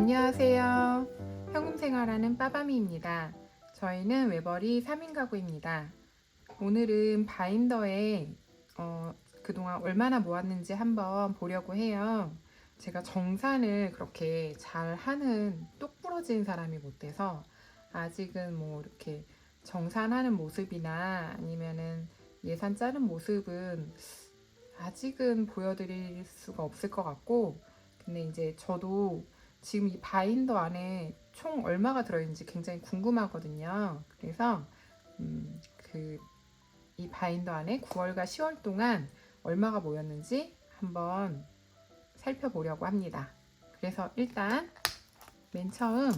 안녕하세요. 현금생활하는 빠바미입니다. 저희는 외벌이 3인 가구입니다. 오늘은 바인더에 그동안 얼마나 모았는지 한번 보려고 해요. 제가 정산을 그렇게 잘 하는 똑부러진 사람이 못 돼서 아직은 뭐 이렇게 정산하는 모습이나 아니면은 예산 짜는 모습은 아직은 보여드릴 수가 없을 것 같고, 근데 이제 저도 지금 이 바인더 안에 총 얼마가 들어있는지 굉장히 궁금하거든요. 그래서 이 바인더 안에 9월과 10월 동안 얼마가 모였는지 한번 살펴보려고 합니다. 그래서 일단 맨 처음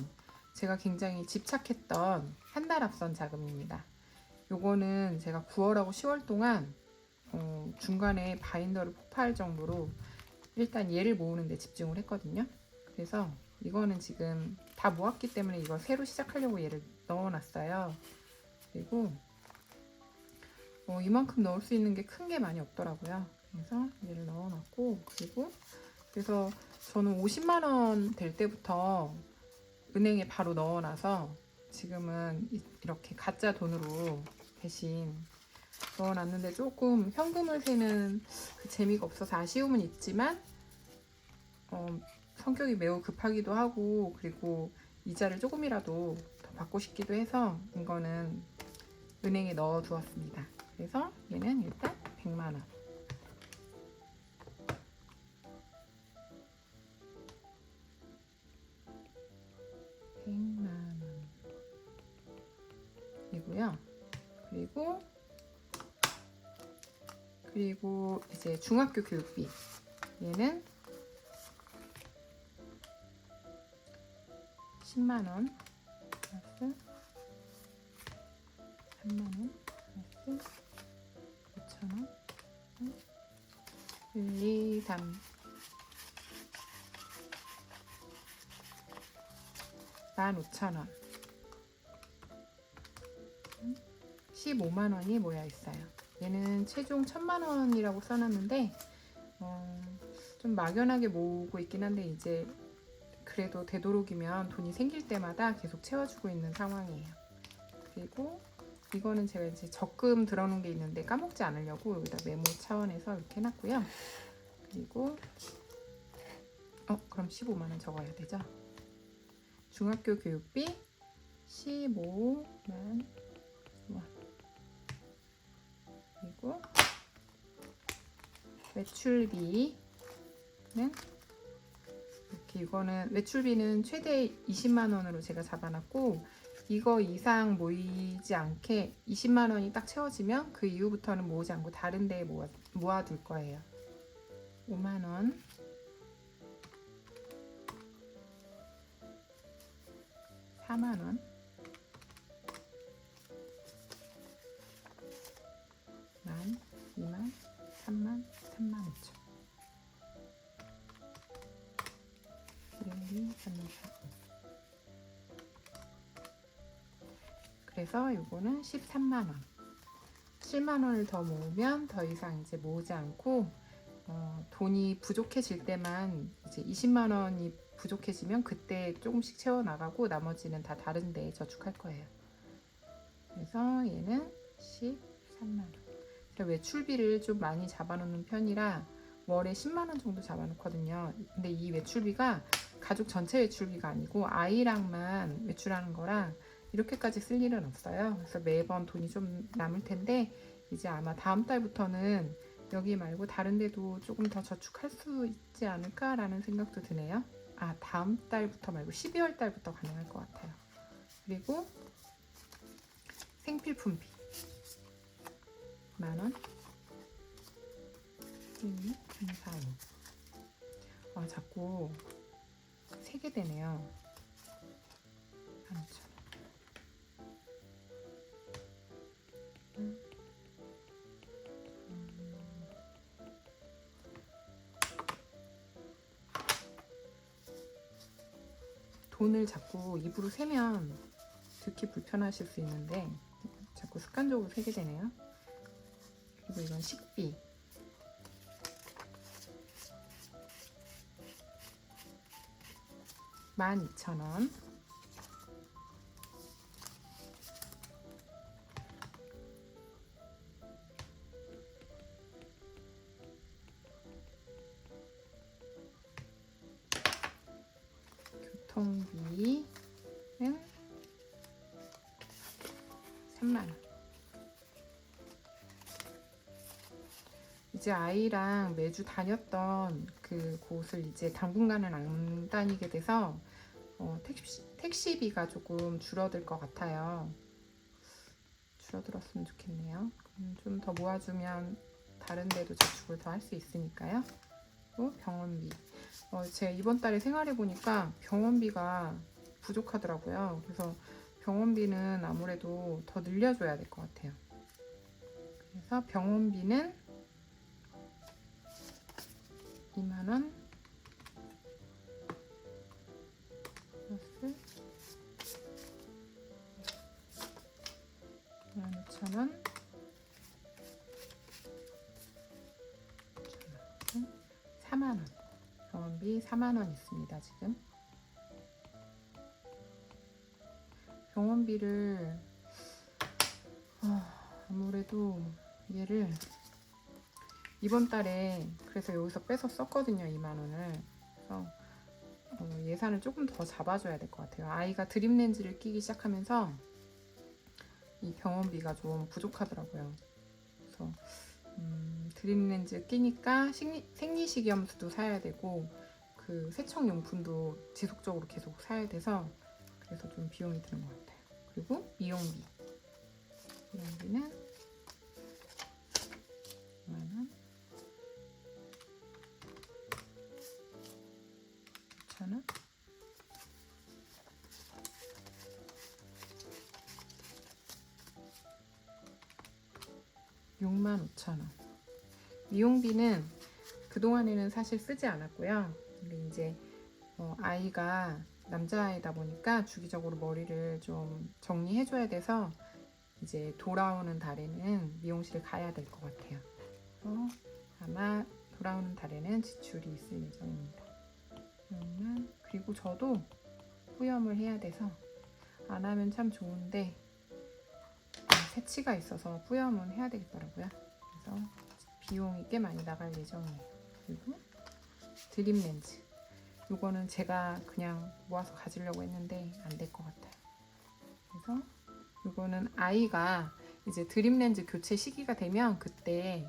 제가 굉장히 집착했던 한 달 앞선 자금입니다. 요거는 제가 9월하고 10월 동안 중간에 바인더를 폭파할 정도로 일단 얘를 모으는 데 집중을 했거든요. 그래서 이거는 지금 다 모았기 때문에 이걸 새로 시작하려고 얘를 넣어놨어요. 그리고 이만큼 넣을 수 있는 게 큰 게 많이 없더라고요. 그래서 얘를 넣어놨고, 그래서 저는 50만 원 될 때부터 은행에 바로 넣어놔서 지금은 이렇게 가짜 돈으로 대신 넣어놨는데, 조금 현금을 세는 그 재미가 없어서 아쉬움은 있지만 성격이 매우 급하기도 하고, 그리고 이자를 조금이라도 더 받고 싶기도 해서 이거는 은행에 넣어 두었습니다. 그래서 얘는 일단 100만 원. 이고요. 그리고 이제 중학교 교육비, 얘는 10만 원 플러스 3만 원 플러스 5천 원, 1, 2, 3, 15,000원, 15만 원이 모여 있어요. 얘는 최종 1,000만 원이라고 써놨는데 좀 막연하게 모으고 있긴 한데, 이제 그래도 되도록이면 돈이 생길 때마다 계속 채워주고 있는 상황이에요. 그리고 이거는 제가 이제 적금 들어놓은 게 있는데 까먹지 않으려고 여기다 메모 차원에서 이렇게 해놨고요. 그리고 그럼 15만 원 적어야 되죠. 중학교 교육비 15만 원. 그리고 외출비는 이렇게, 이거는 외출비는 최대 20만 원으로 제가 잡아놨고, 이거 이상 모이지 않게 20만 원이 딱 채워지면 그 이후부터는 모으지 않고 다른 데에 모아둘 거예요. 5만 원, 4만 원, 1만, 2만, 3만, 3만 5천. 1, 2, 3, 4. 그래서 요거는 13만 원. 7만 원을 더 모으면 더 이상 이제 모으지 않고, 돈이 부족해질 때만, 이제 20만 원이 부족해지면 그때 조금씩 채워 나가고 나머지는 다 다른 데에 저축할 거예요. 그래서 얘는 13만 원. 외출비를 좀 많이 잡아놓는 편이라 월에 10만 원 정도 잡아놓거든요. 근데 이 외출비가 가족 전체 외출비가 아니고 아이랑만 외출하는 거라 이렇게까지 쓸 일은 없어요. 그래서 매번 돈이 좀 남을 텐데, 이제 아마 다음 달부터는 여기 말고 다른 데도 조금 더 저축할 수 있지 않을까라는 생각도 드네요. 다음 달부터 말고 12월 달부터 가능할 것 같아요. 그리고 생필품비 만원, 1, 2, 3, 4, 5. 자꾸 3개 되네요. 3,000원. 돈을 자꾸 입으로 세면 듣기 불편하실 수 있는데 자꾸 습관적으로 세게 되네요. 그리고 이건 식비, 12,000원. 교통비는 3만원. 이제 아이랑 매주 다녔던 그 곳을 이제 당분간은 안 다니게 돼서 택시비가 조금 줄어들 것 같아요. 줄어들었으면 좋겠네요. 좀 더 모아주면 다른 데도 저축을 더 할 수 있으니까요. 그리고 병원비. 제가 이번 달에 생활해 보니까 병원비가 부족하더라고요. 그래서 병원비는 아무래도 더 늘려줘야 될 것 같아요. 그래서 병원비는 2만원 플러스 15,000원 4만원. 병원비 4만원 있습니다. 지금 병원비를 아무래도 얘를 이번 달에 그래서 여기서 빼서 썼거든요. 2만원을. 그래서 예산을 조금 더 잡아줘야 될 것 같아요. 아이가 드립렌즈를 끼기 시작하면서 이 병원비가 좀 부족하더라고요. 그래서 드립렌즈 끼니까 생리식염수도 사야 되고 그 세척용품도 지속적으로 계속 사야 돼서 그래서 좀 비용이 드는 것 같아요. 그리고 미용비. 미용비는 5만원 5,000원 65,000원. 미용비는 그동안에는 사실 쓰지 않았고요. 근데 이제 아이가 남자아이다 보니까 주기적으로 머리를 좀 정리해줘야 돼서 이제 돌아오는 달에는 미용실에 가야 될 것 같아요. 아마 돌아오는 달에는 지출이 있을 예정입니다. 그리고 저도 뿌염을 해야 돼서 안 하면 참 좋은데 새치가 있어서 뿌염은 해야 되겠더라고요. 그래서 비용이 꽤 많이 나갈 예정이에요. 그리고 드립렌즈. 이거는 제가 그냥 모아서 가지려고 했는데 안 될 것 같아요. 그래서 이거는 아이가 이제 드립렌즈 교체 시기가 되면 그때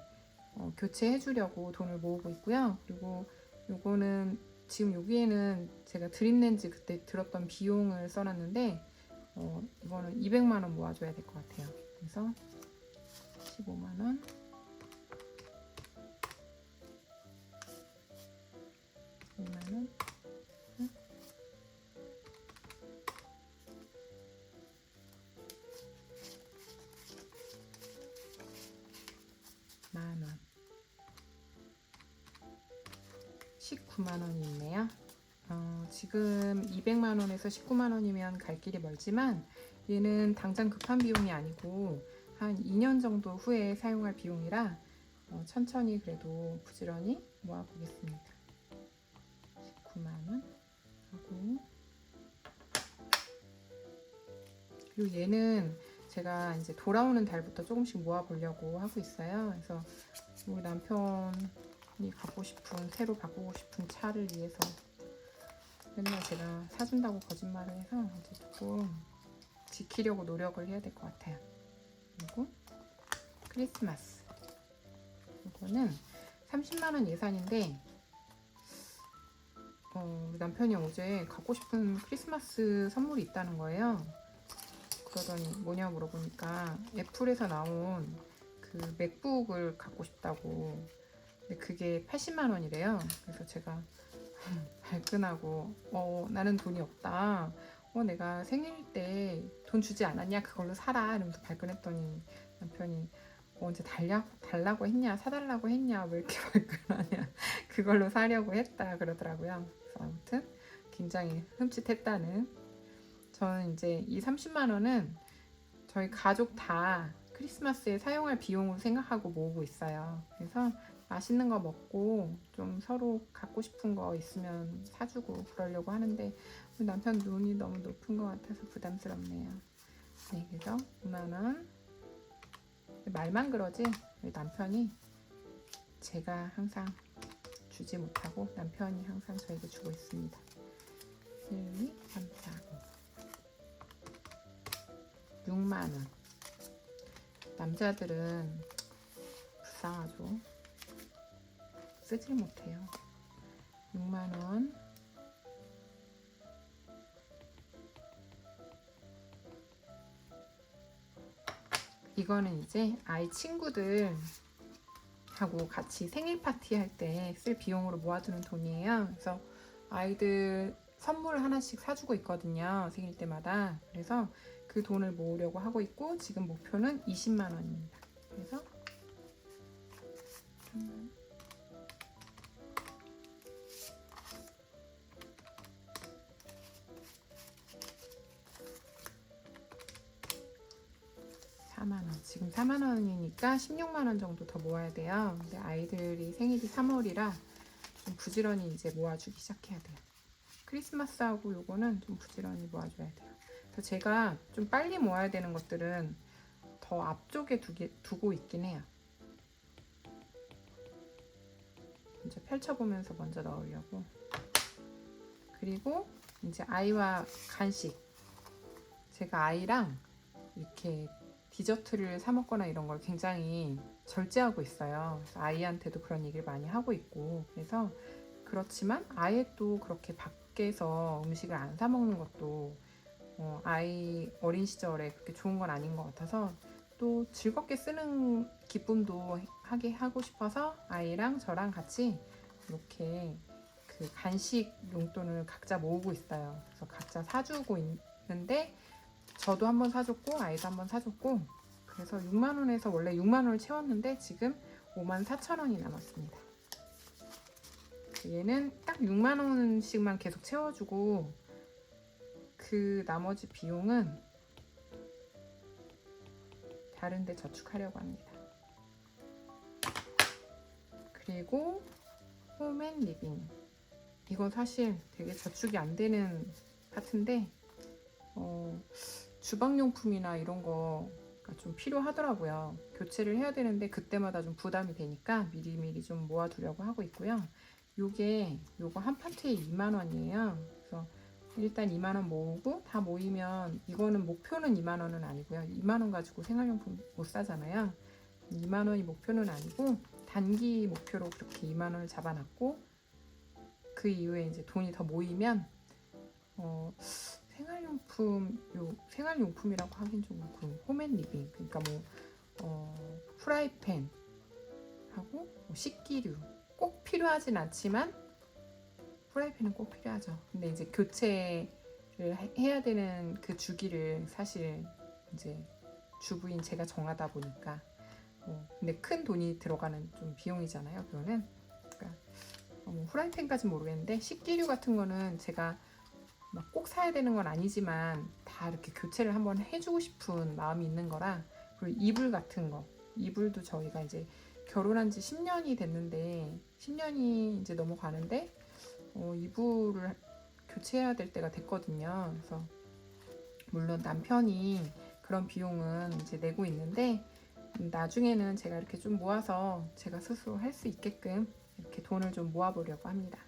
교체해 주려고 돈을 모으고 있고요. 그리고 이거는 지금 여기에는 제가 드립렌즈 그때 들었던 비용을 써놨는데 이거는 200만 원 모아줘야 될 것 같아요. 그래서 15만 원 2만 원 10,000원 19만 원이 있네요. 지금 200만 원에서 19만 원이면 갈 길이 멀지만 얘는 당장 급한 비용이 아니고 한 2년 정도 후에 사용할 비용이라 천천히 그래도 부지런히 모아보겠습니다. 19만 원 하고 그리고 얘는 제가 이제 돌아오는 달부터 조금씩 모아보려고 하고 있어요. 그래서 우리 남편이 갖고 싶은 새로 바꾸고 싶은 차를 위해서 맨날 제가 사준다고 거짓말을 해서 이제 조금 지키려고 노력을 해야 될 것 같아요. 그리고 크리스마스 이거는 30만 원 예산인데 우리 남편이 어제 갖고 싶은 크리스마스 선물이 있다는 거예요. 그러더니 뭐냐 물어보니까 애플에서 나온 그 맥북을 갖고 싶다고. 근데 그게 80만 원이래요. 그래서 제가 발끈하고 나는 돈이 없다. 내가 생일 때 돈 주지 않았냐? 그걸로 사라. 이러면서 발끈했더니 남편이 언제 달라고 했냐? 사달라고 했냐? 왜 이렇게 발끈하냐? 그걸로 사려고 했다 그러더라고요. 그래서 아무튼 굉장히 흠칫했다는. 저는 이제 이 30만 원은 저희 가족 다 크리스마스에 사용할 비용으로 생각하고 모으고 있어요. 그래서 맛있는 거 먹고 좀 서로 갖고 싶은 거 있으면 사주고 그러려고 하는데 우리 남편 눈이 너무 높은 것 같아서 부담스럽네요. 네, 그래서 5만원. 말만 그러지 우리 남편이 제가 항상 주지 못하고 남편이 항상 저에게 주고 있습니다. 1, 2, 3, 4, 5. 6만원. 남자들은 불쌍하죠. 쓰질 못해요. 6만원. 이거는 이제 아이 친구들 하고 같이 생일 파티 할 때 쓸 비용으로 모아두는 돈이에요. 그래서 아이들 선물 하나씩 사주고 있거든요. 생일 때마다. 그래서 그 돈을 모으려고 하고 있고 지금 목표는 20만 원입니다. 그래서 4만원. 지금 4만원이니까 16만원 정도 더 모아야 돼요. 근데 아이들이 생일이 3월이라 좀 부지런히 이제 모아주기 시작해야 돼요. 크리스마스하고 요거는 좀 부지런히 모아줘야 돼요. 그래서 제가 좀 빨리 모아야 되는 것들은 더 앞쪽에 두고 있긴 해요. 이제 펼쳐보면서 먼저 넣으려고. 그리고 이제 아이와 간식. 제가 아이랑 이렇게 디저트를 사 먹거나 이런 걸 굉장히 절제하고 있어요. 그래서 아이한테도 그런 얘기를 많이 하고 있고. 그래서 그렇지만 아예 또 그렇게 밖에서 음식을 안 사 먹는 것도 아이 어린 시절에 그렇게 좋은 건 아닌 것 같아서 또 즐겁게 쓰는 기쁨도 하게 하고 싶어서 아이랑 저랑 같이 이렇게 그 간식 용돈을 각자 모으고 있어요. 그래서 각자 사주고 있는데 저도 한번 사줬고 아이도 한번 사줬고 그래서 6만원에서 원래 6만원을 채웠는데 지금 54,000원이 남았습니다. 얘는 딱 6만원씩만 계속 채워주고 그 나머지 비용은 다른 데 저축하려고 합니다. 그리고 홈앤리빙. 이거 사실 되게 저축이 안 되는 파트인데 주방용품이나 이런 거가 좀 필요하더라고요. 교체를 해야 되는데 그때마다 좀 부담이 되니까 미리미리 좀 모아두려고 하고 있고요. 요거 한 파트에 2만원이에요. 그래서 일단 2만원 모으고 다 모이면 이거는 목표는 2만원은 아니고요. 2만원 가지고 생활용품 못 사잖아요. 2만원이 목표는 아니고 단기 목표로 그렇게 2만원을 잡아놨고 그 이후에 이제 돈이 더 모이면 생활용품이라고 하긴 좀 그렇고 홈앤리빙 그러니까 프라이팬 하고 식기류 꼭 필요하진 않지만 프라이팬은 꼭 필요하죠. 근데 이제 교체를 해야 되는 그 주기를 사실 이제 주부인 제가 정하다 보니까 근데 큰 돈이 들어가는 좀 비용이잖아요. 그거는 그러니까 프라이팬까지는 모르겠는데 식기류 같은 거는 제가 막 꼭 사야 되는 건 아니지만 다 이렇게 교체를 한번 해주고 싶은 마음이 있는 거라. 그리고 이불 같은 거 이불도 저희가 이제 결혼한 지 10년이 됐는데 10년이 이제 넘어가는데 이불을 교체해야 될 때가 됐거든요. 그래서 물론 남편이 그런 비용은 이제 내고 있는데 나중에는 제가 이렇게 좀 모아서 제가 스스로 할 수 있게끔 이렇게 돈을 좀 모아보려고 합니다.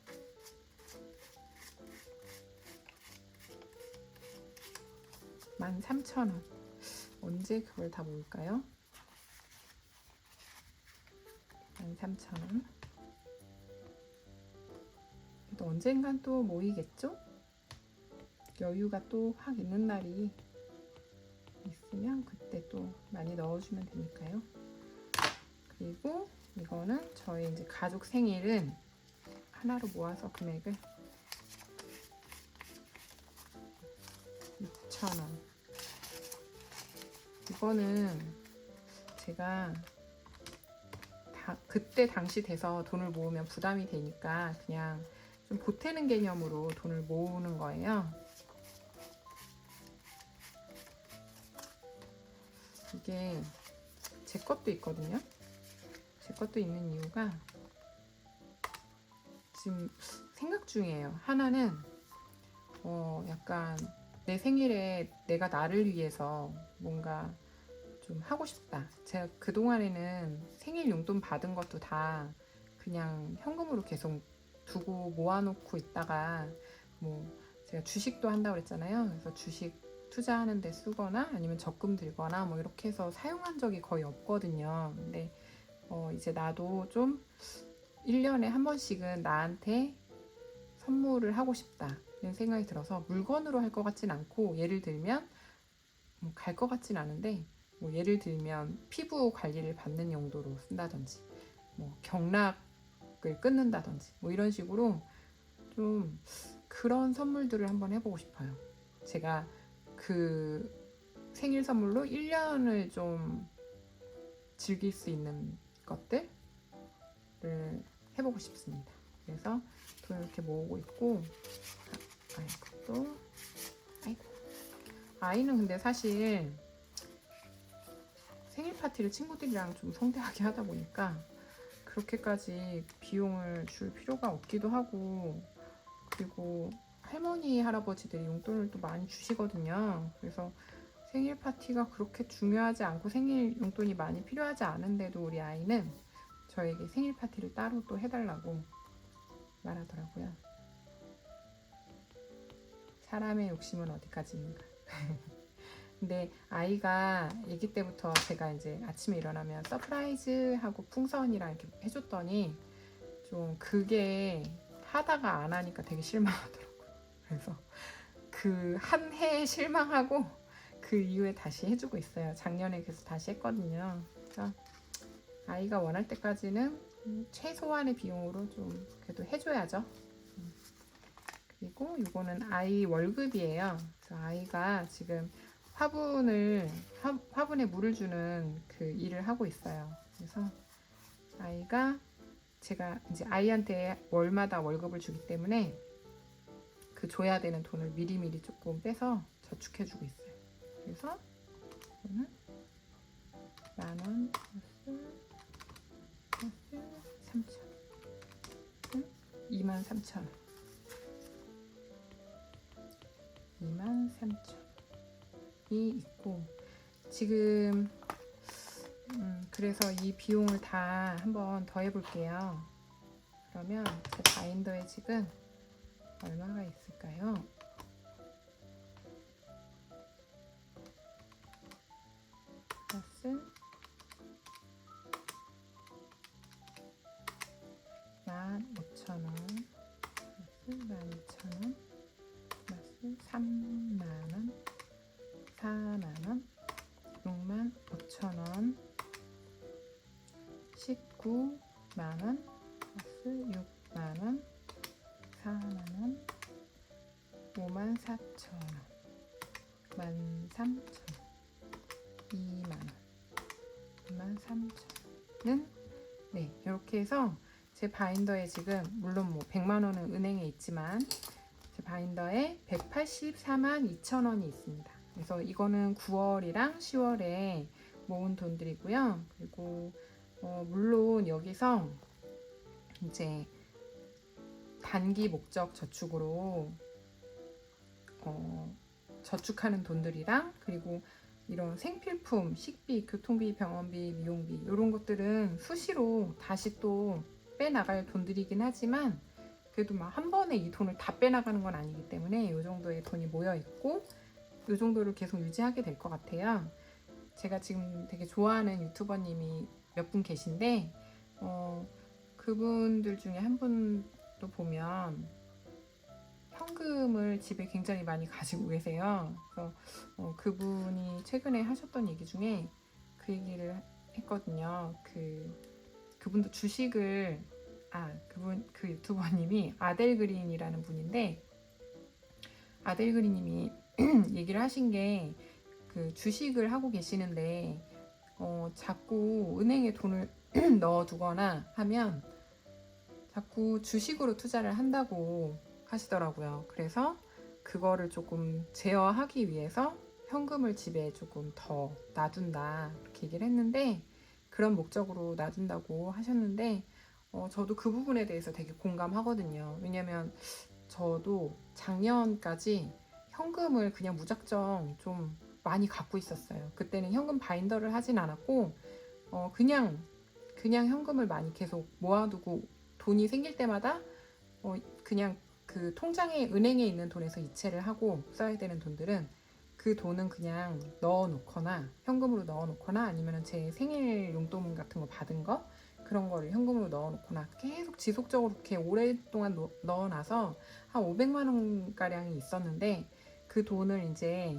13,000원. 언제 그걸 다 모을까요? 13,000원. 또 언젠간 또 모이겠죠? 여유가 또 확 있는 날이 있으면 그때 또 많이 넣어주면 되니까요. 그리고 이거는 저희 이제 가족 생일은 하나로 모아서 금액을 6,000원. 이거는 제가 그때 당시 돼서 돈을 모으면 부담이 되니까 그냥 좀 보태는 개념으로 돈을 모으는 거예요. 이게 제 것도 있거든요. 제 것도 있는 이유가 지금 생각 중이에요. 하나는 약간 내 생일에 내가 나를 위해서 뭔가 좀 하고 싶다. 제가 그동안에는 생일 용돈 받은 것도 다 그냥 현금으로 계속 두고 모아놓고 있다가 뭐 제가 주식도 한다고 그랬잖아요. 그래서 주식 투자하는 데 쓰거나 아니면 적금 들거나 뭐 이렇게 해서 사용한 적이 거의 없거든요. 근데 이제 나도 좀 1년에 한 번씩은 나한테 선물을 하고 싶다 이런 생각이 들어서 물건으로 할 것 같진 않고, 예를 들면 뭐 갈 것 같진 않은데 뭐 예를 들면 피부 관리를 받는 용도로 쓴다든지 뭐 경락을 끊는다든지 뭐 이런 식으로 좀 그런 선물들을 한번 해보고 싶어요. 제가 그 생일 선물로 1년을 좀 즐길 수 있는 것들을 해보고 싶습니다. 그래서 돈 이렇게 모으고 있고, 아이고, 아이는 근데 사실 생일 파티를 친구들이랑 좀 성대하게 하다 보니까 그렇게까지 비용을 줄 필요가 없기도 하고, 그리고 할머니 할아버지들이 용돈을 또 많이 주시거든요. 그래서 생일 파티가 그렇게 중요하지 않고 생일 용돈이 많이 필요하지 않은데도 우리 아이는 저에게 생일 파티를 따로 또 해달라고 말하더라고요. 사람의 욕심은 어디까지인가. 근데 아이가 아기 때부터 제가 이제 아침에 일어나면 서프라이즈 하고 풍선이랑 이렇게 해줬더니 좀 그게 하다가 안 하니까 되게 실망하더라고요. 그래서 그 한 해에 실망하고 그 이후에 다시 해주고 있어요. 작년에 그래서 다시 했거든요. 그래서 아이가 원할 때까지는 최소한의 비용으로 좀 그래도 해줘야죠. 그리고 이거는 아이 월급이에요. 그래서 아이가 지금 화분에 물을 주는 그 일을 하고 있어요. 그래서 아이가, 제가 이제 아이한테 월마다 월급을 주기 때문에 그 줘야 되는 돈을 미리미리 조금 빼서 저축해주고 있어요. 그래서 이거는 10,000원 플러스 3,000원, 23,000원, 23,000원이 있고, 지금 그래서 이 비용을 다 한번 더 해볼게요. 그러면 제 바인더에 지금 얼마가 있을까요? 플러스 15,000원 플러스 12,000원 플러스 3만원 4만원 65,000원 19만원 플러스 6만원 4만원 54,000원 13,000원 2만원 23,000원은 네, 이렇게 해서 제 바인더에 지금 물론 뭐 100만원은 은행에 있지만 제 바인더에 184만2천원이 있습니다. 그래서 이거는 9월이랑 10월에 모은 돈들이고요. 그리고 물론 여기서 이제 단기 목적 저축으로 저축하는 돈들이랑, 그리고 이런 생필품, 식비, 교통비, 병원비, 미용비 이런 것들은 수시로 다시 또 빼나갈 돈들이긴 하지만 그래도 막 한 번에 이 돈을 다 빼나가는 건 아니기 때문에 이 정도의 돈이 모여 있고 이 정도를 계속 유지하게 될 것 같아요. 제가 지금 되게 좋아하는 유튜버님이 몇 분 계신데 그분들 중에 한 분도 보면 현금을 집에 굉장히 많이 가지고 계세요. 그래서 그분이 최근에 하셨던 얘기 중에 그 얘기를 했거든요. 그분도 주식을 그 유튜버님이 아델그린이라는 분인데, 아델그린님이 얘기를 하신 게 그 주식을 하고 계시는데 자꾸 은행에 돈을 넣어두거나 하면 자꾸 주식으로 투자를 한다고 하시더라고요. 그래서 그거를 조금 제어하기 위해서 현금을 집에 조금 더 놔둔다 이렇게 얘기를 했는데, 그런 목적으로 놔둔다고 하셨는데 저도 그 부분에 대해서 되게 공감하거든요. 왜냐면 저도 작년까지 현금을 그냥 무작정 좀 많이 갖고 있었어요. 그때는 현금 바인더를 하진 않았고 그냥 현금을 많이 계속 모아두고 돈이 생길 때마다 그냥 그 통장에 은행에 있는 돈에서 이체를 하고 써야 되는 돈들은 그 돈은 그냥 넣어놓거나 현금으로 넣어놓거나 아니면 제 생일 용돈 같은 거 받은 거 그런 거를 현금으로 넣어놓거나 계속 지속적으로 이렇게 오랫동안 넣어놔서 한 500만 원 가량이 있었는데 그 돈을 이제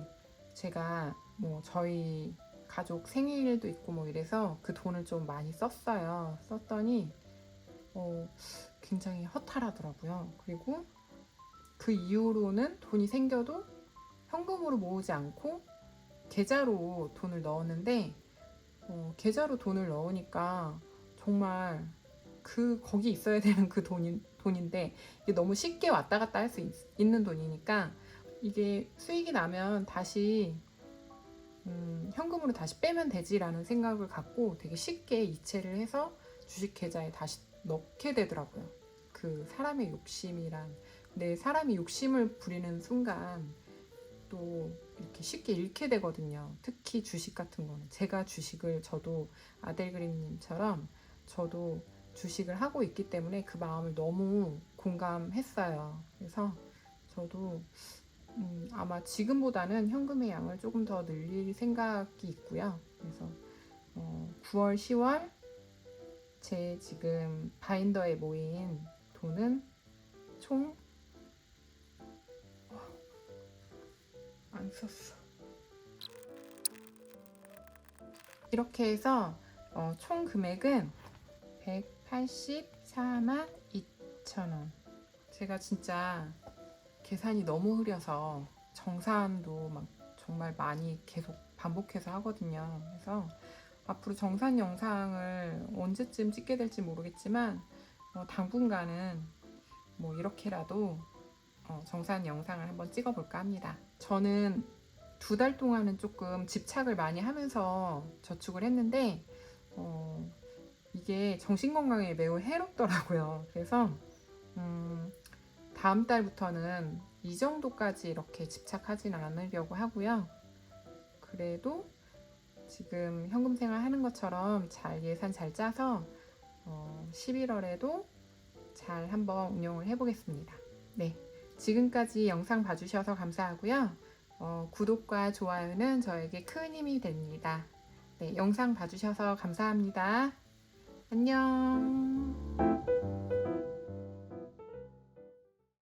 제가 뭐 저희 가족 생일도 있고 뭐 이래서 그 돈을 좀 많이 썼어요. 썼더니 굉장히 허탈하더라고요. 그리고 그 이후로는 돈이 생겨도 현금으로 모으지 않고 계좌로 돈을 넣었는데 계좌로 돈을 넣으니까 정말 거기 있어야 되는 그 돈인데 이게 너무 쉽게 왔다 갔다 할 수 있는 돈이니까 이게 수익이 나면 다시 현금으로 다시 빼면 되지라는 생각을 갖고 되게 쉽게 이체를 해서 주식 계좌에 다시 넣게 되더라고요. 그 사람의 욕심이란 내 사람이 욕심을 부리는 순간 또 이렇게 쉽게 잃게 되거든요. 특히 주식 같은 거는 제가 주식을 저도 아델그림님처럼 저도 주식을 하고 있기 때문에 그 마음을 너무 공감했어요. 그래서 저도 아마 지금보다는 현금의 양을 조금 더 늘릴 생각이 있고요. 그래서 9월, 10월 제 지금 바인더에 모인 돈은 총 안 썼어. 이렇게 해서 총 금액은 184만 2천원. 제가 진짜 계산이 너무 흐려서 정산도 막 정말 많이 계속 반복해서 하거든요. 그래서 앞으로 정산 영상을 언제쯤 찍게 될지 모르겠지만 당분간은 뭐 이렇게라도 정산 영상을 한번 찍어볼까 합니다. 저는 2달 동안은 조금 집착을 많이 하면서 저축을 했는데 이게 정신건강에 매우 해롭더라고요. 그래서 다음 달부터는 이 정도까지 이렇게 집착하진 않으려고 하고요. 그래도 지금 현금 생활 하는 것처럼 잘 예산 잘 짜서 11월에도 잘 한번 운영을 해보겠습니다. 네, 지금까지 영상 봐주셔서 감사하고요. 구독과 좋아요는 저에게 큰 힘이 됩니다. 네, 영상 봐주셔서 감사합니다. 안녕.